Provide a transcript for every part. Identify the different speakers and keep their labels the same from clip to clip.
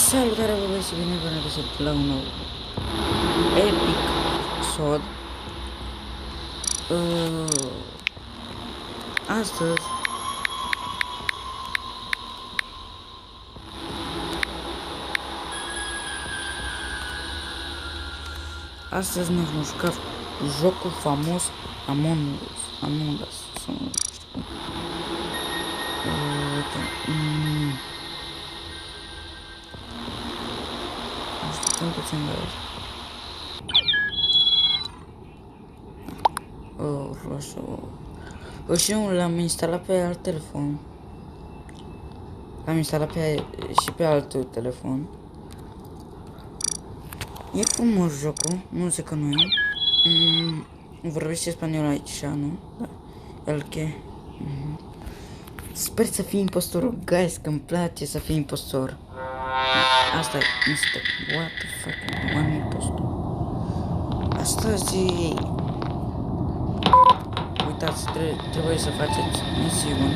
Speaker 1: Salutare, băi, și bine v-am regăsit la un nou epic episod. Astăzi ne vom juca jocul frumos Among Us sau nu știu cum. Uite. Așteptăm puțin de aici. Roșu. Și eu l-am instalat pe alt telefon. L-am instalat și pe alt telefon. E frumos jocul, nu zic că nu e. Vorbește spaniol aici, nu? Da. El che. Sper să fii impostorul, guys, că îmi place să fii impostor. Asta e, mister. What the fuck? M-am impostor. Astăzi... Uitați, trebuie să faceți misiuni.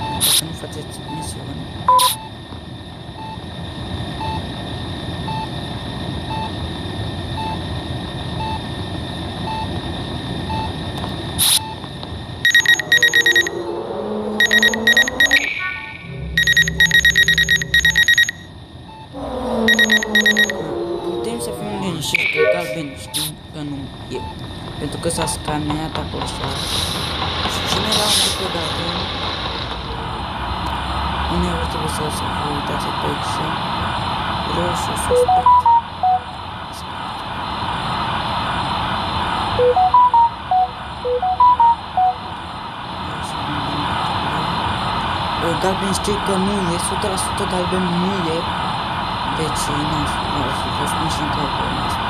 Speaker 1: Dacă nu faceți misiuni... Putem să fim liniștiți că galben știm că nu e. Pentru că s-a scaneat acolo așa. Și cine era un pe galben? Uneori trebuie să vă uitați pe aici. Roșu, suspect. Galben știu că nu e, 100% galben nu e. Deci, nu, ar fi fost nici în galben asta.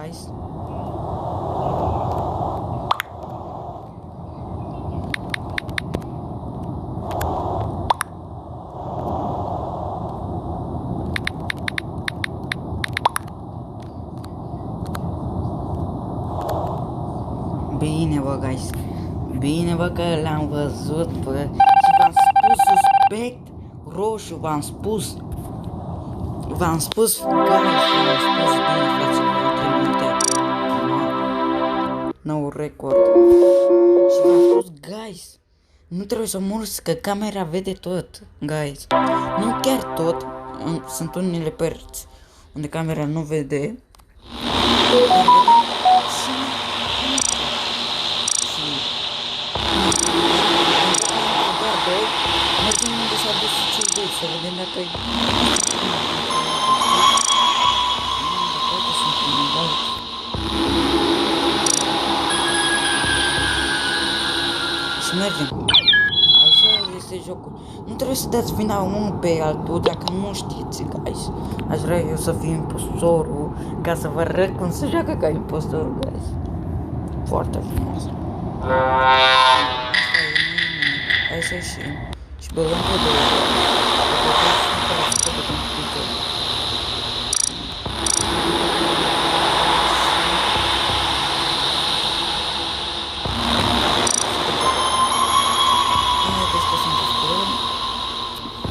Speaker 1: Guys. Bine, bă, guys. Bine, bă, că l-am văzut, bă. Și v-am spus suspect roșu, v-am spus. V-am spus, guys, v-am spus bine, fraților. Nou record. Și v-am spus, guys, nu trebuie să murți, că camera vede tot, guys. Nu chiar tot, sunt unele părți unde camera nu vede. Mergem unde s-a dus cel doi, să vedem dacă-i... Și mergem. Așa este jocul. Nu trebuie să dați vina unul pe altul dacă nu știți, guys. Aș vrea eu să fiu impostorul, ca să vă arăt cum se joacă ca impostorul, guys. Foarte frumos. Hai să ieșim și băgăm pe două.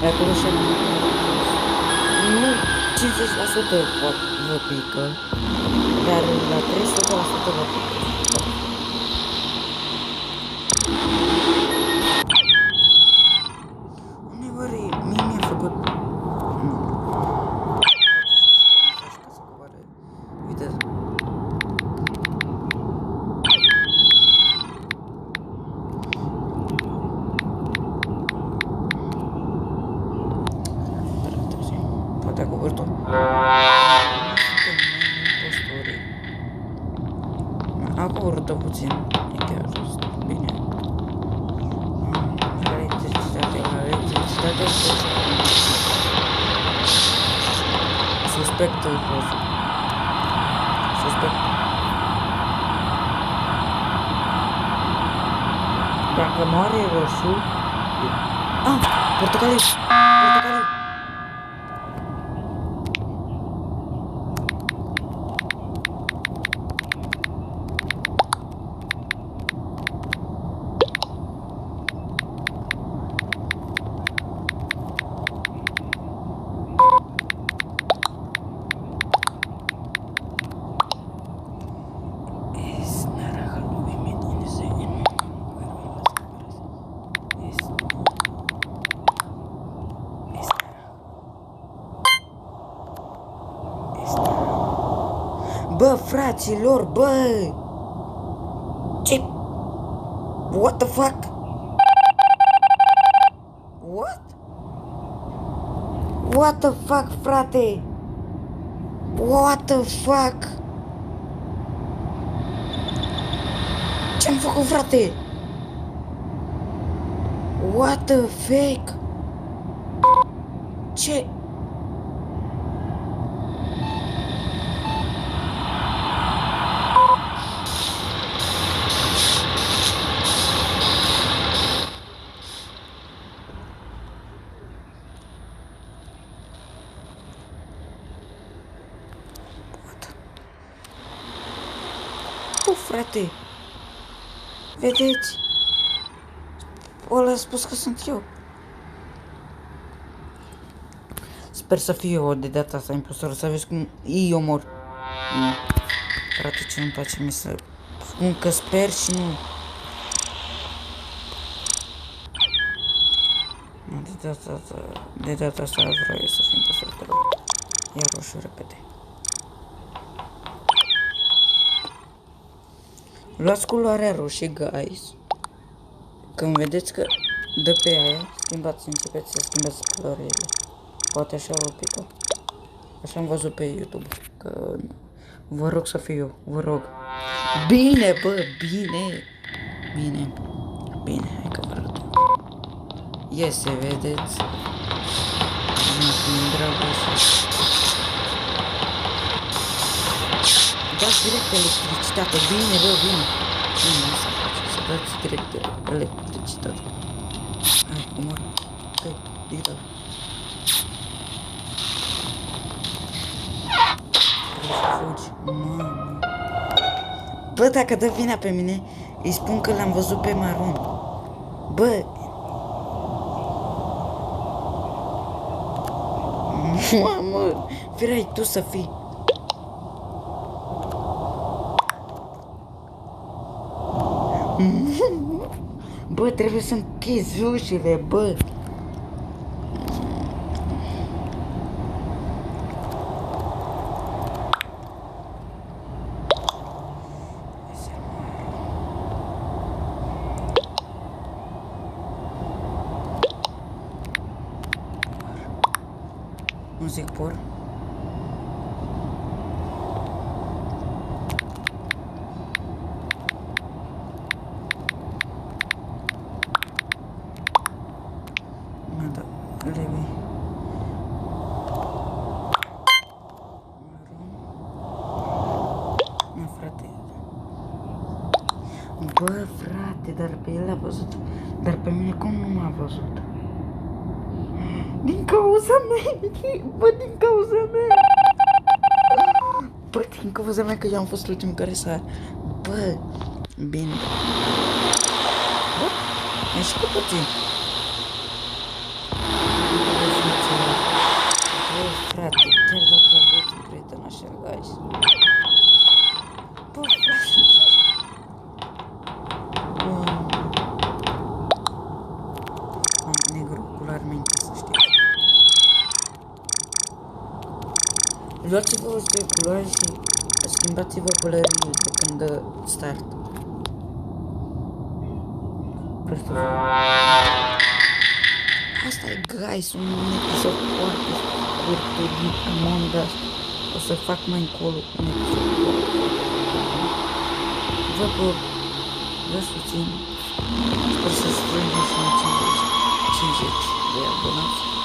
Speaker 1: Acolo și nu 50% vă pică, dar la 300% vă pică. Uneori mie mi-a făcut... Uite. Poate a coborât-o. A coborât-o puțin. E chiar bine. Electricitate, frate, suspect roșu. Suspect. Dacă moare roșu... Ah! Portocaliu! Portocaliu! Bă, fraților, bă! Ce? What the fuck? What? What the fuck, frate? What the fuck? Ce-am făcut, frate? What the fuck? Ce? Frate, vedeți? Ăla a spus că sunt eu. Sper să fiu eu de data asta impostor, să vezi cum eu mor. Frate, ce nu-mi place mie să spun că sper și nu. De data asta vreau eu să fiu impostor. Ia roșu repede. Luați culoarea roșie, guys. Când vedeți că dă pe aia, schimbați, începeți să schimbați culorile. Poate așa vă pică. Așa am văzut pe YouTube. Că vă rog să fiu eu, vă rog. Bine, bă, bine. Bine. Bine, hai că vă arăt. Iese, vedeți? Nu-mi dragoste. Dați direct electricitate, bine, bă, bine. Bine, asta face, să dați direct electricitate. Hai, omor. Hai, digital. Trebuie să fugi, mamă. Bă, dacă dă vina pe mine, îi spun că l-am văzut pe maron. Bă. Mamă, vreai tu să fii. Bă, trebuie să închizi ușile, bă. Nu zic por. Bă, frate, dar pe el a văzut. Dar pe mine cum nu m-a văzut? Din cauza mea! Bă, din cauza mea! Bă, din cauza mea că eu am fost ultimul care s-a... Bă, bine. Bă, ai și cu puțin. Bă, frate, chiar dacă aveți un prieten așa, guys. Bă, frate. Negru, culoare minte, să știți. Luați-vă de culoare și schimbați-vă pălăriile de când dă start. Asta e, guys, un episod foarte scurt din Among Us. O să fac mai încolo un episod foarte. Vă puțin. Sper să strângem și la 50. abonați.